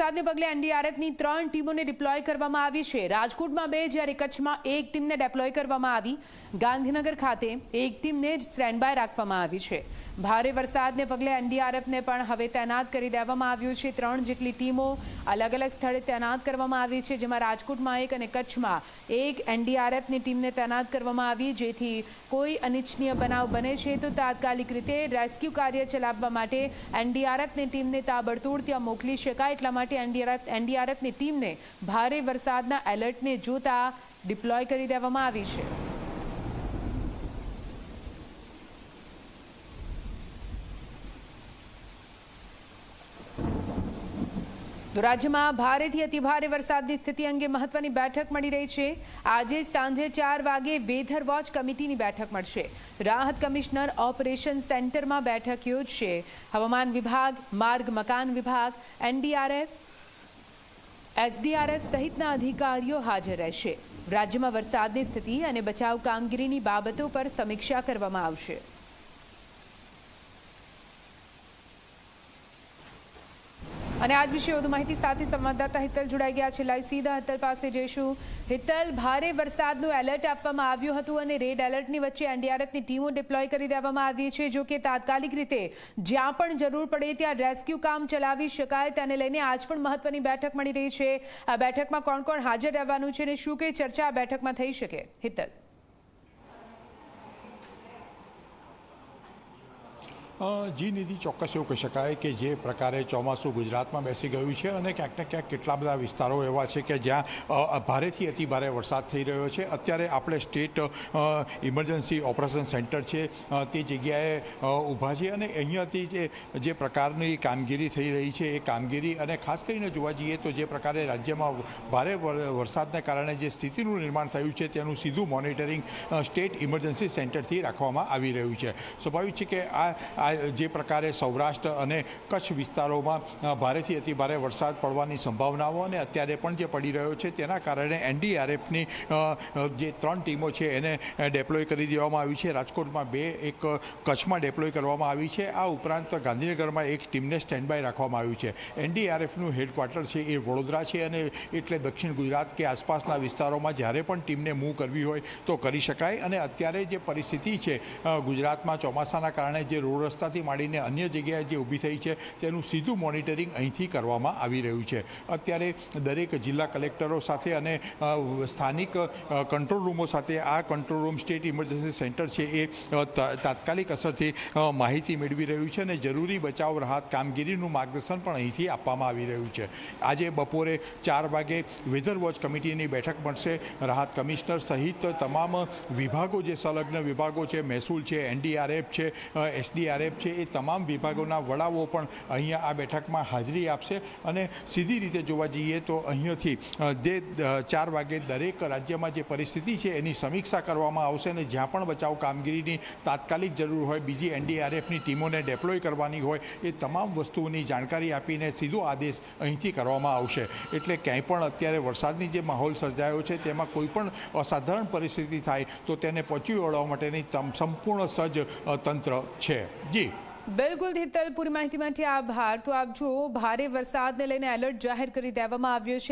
વરસાદને પગલે એનડીઆરએફની 3 ટીમોને ડિપ્લોય કરવામાં આવી છે। રાજકોટમાં 2 જ્યારે કચ્છમાં 1 ટીમને ડિપ્લોય કરવામાં આવી। ગાંધીનગર ખાતે 1 ટીમને સ્ટેન્ડ બાય રાખવામાં આવી છે। ભારે વરસાદને પગલે એનડીઆરએફને પણ હવે તૈનાત કરી દેવામાં આવ્યું છે। 3 જેટલી ટીમો અલગ અલગ સ્થળે તૈનાત કરવામાં આવી છે, જેમાં રાજકોટમાં 1 અને કચ્છમાં 1 એનડીઆરએફની ટીમને તૈનાત કરવામાં આવી, જેથી કોઈ અનિચ્છનીય બનાવ બને છે તો તાત્કાલિક રીતે રેસ્ક્યુ કાર્ય ચલાવવા માટે એનડીઆરએફની ટીમને તાબડતોડ ત્યાં મોકલી શકાય। એટલા માટે એનડીઆરએફની ટીમને ભારે વરસાદના એલર્ટને જોતા ડિપ્લોય કરી દેવામાં આવી છે। તો રાજ્યમાં ભારેથી અતિભારે વરસાદની સ્થિતિ અંગે મહત્વની બેઠક મળી રહી છે। આજે સાંજે 4 વાગે વેધર વોચ કમિટીની બેઠક મળશે। રાહત કમિશનર ઓપરેશન સેન્ટરમાં બેઠક યોજશે। હવામાન વિભાગ, માર્ગ મકાન વિભાગ, એનડીઆરએફ, એસડીઆરએફ સહિતના અધિકારીઓ હાજર રહેશે। રાજ્યમાં વરસાદની સ્થિતિ અને બચાવ કામગીરીની બાબતો પર સમીક્ષા કરવામાં આવશે। અને આજ વિશે વધુ માહિતી સાથે સંવાદદાતા હિતલ જોડાઈ ગયા છે। લાઈવ સીધા હિતલ પાસે જઈશું। હિતલ, ભારે વરસાદનું એલર્ટ આપવામાં આવ્યું હતું અને રેડ એલર્ટની વચ્ચે એનડીઆરએફની ટીમો ડિપ્લોય કરી દેવામાં આવી છે। જો કે તાત્કાલિક રીતે જ્યાં પણ જરૂર પડે ત્યાં રેસ્ક્યુ કામ ચલાવી શકાય, તેને લઈને આજ પણ મહત્વની બેઠક મળી રહી છે। આ બેઠકમાં કોણ કોણ હાજર રહેવાનું છે અને શું કઈ ચર્ચા આ બેઠકમાં થઈ શકે? હિતલ। જી નિધિ, ચોક્કસ એવું કહી શકાય કે જે પ્રકારે ચોમાસું ગુજરાતમાં બેસી ગયું છે અને ક્યાંક ને ક્યાંક કેટલા બધા વિસ્તારો એવા છે કે જ્યાં ભારેથી અતિભારે વરસાદ થઈ રહ્યો છે। અત્યારે આપણે સ્ટેટ ઇમરજન્સી ઓપરેશન સેન્ટર છે તે જગ્યાએ ઊભા છીએ અને અહીંયાથી જે પ્રકારની કામગીરી થઈ રહી છે એ કામગીરી, અને ખાસ કરીને જોવા જઈએ તો જે પ્રકારે રાજ્યમાં ભારે વરસાદને કારણે જે સ્થિતિનું નિર્માણ થયું છે તેનું સીધું મોનિટરિંગ સ્ટેટ ઇમરજન્સી સેન્ટરથી રાખવામાં આવી રહ્યું છે। સ્વાભાવિક છે કે આ જે પ્રકારે સૌરાષ્ટ્ર અને કચ્છ વિસ્તારોમાં ભારેથી અતિભારે વરસાદ પડવાની સંભાવનાઓ અને અત્યારે પણ જે પડી રહ્યો છે તેના કારણે એનડીઆરએફની જે 3 ટીમો છે એને ડેપ્લોય કરી દેવામાં આવી છે। રાજકોટમાં 2, એક કચ્છમાં ડેપ્લોય કરવામાં આવી છે। આ ઉપરાંત ગાંધીનગરમાં 1 ટીમને સ્ટેન્ડ બાય રાખવામાં આવ્યું છે। એનડીઆરએફનું હેડક્વાર્ટર છે એ વડોદરા છે અને એટલે દક્ષિણ ગુજરાત કે આસપાસના વિસ્તારોમાં જ્યારે પણ ટીમને મૂવ કરવી હોય તો કરી શકાય। અને અત્યારે જે પરિસ્થિતિ છે ગુજરાતમાં ચોમાસાના કારણે જે રોડ રસ્તાથી માંડીને અન્ય જગ્યાએ જે ઊભી થઈ છે તેનું સીધું મોનિટરિંગ અહીંથી કરવામાં આવી રહ્યું છે। અત્યારે દરેક જિલ્લા કલેક્ટરો સાથે અને સ્થાનિક કંટ્રોલ રૂમો સાથે આ control room state emergency centre છે એ તાત્કાલિક અસરથી માહિતી મેળવી રહ્યું છે અને જરૂરી બચાવ રાહત કામગીરીનું માર્ગદર્શન પણ અહીંથી આપવામાં આવી રહ્યું છે। આજે બપોરે 4 વાગે વેધર વોચ કમિટીની બેઠક મળશે। રાહત કમિશનર સહિત તમામ વિભાગો, જે સંલગ્ન વિભાગો છે, મહેસૂલ છે, એનડીઆરએફ છે, એસડીઆરએફ છે, એ તમામ વિભાગોના વડાઓ પણ અહીંયા આ બેઠકમાં હાજરી આપશે। અને સીધી રીતે જોવા જઈએ તો અહીંયાથી જે 4 વાગે દરેક રાજ્યમાં જે પરિસ્થિતિ છે એની સમીક્ષા કરવામાં આવશે અને જ્યાં પણ બચાવ કામગીરીની તાત્કાલિક જરૂર હોય, બીજી એનડીઆરએફની ટીમોને ડેપ્લોય કરવાની હોય, એ તમામ વસ્તુઓની જાણકારી આપીને સીધો આદેશ અહીંથી કરવામાં આવશે। એટલે ક્યાંય પણ અત્યારે વરસાદની જે માહોલ સર્જાયો છે તેમાં કોઈ પણ અસાધારણ પરિસ્થિતિ થાય તો તેને પહોંચી વળવા માટેની સંપૂર્ણ સજ્જ તંત્ર છે। જી બિલકુલ હિતલ, પૂરી માહિતી માટે આભાર। તો આપ જો, ભારે વરસાદને લઈને એલર્ટ જાહેર કરી દેવામાં આવ્યો છે।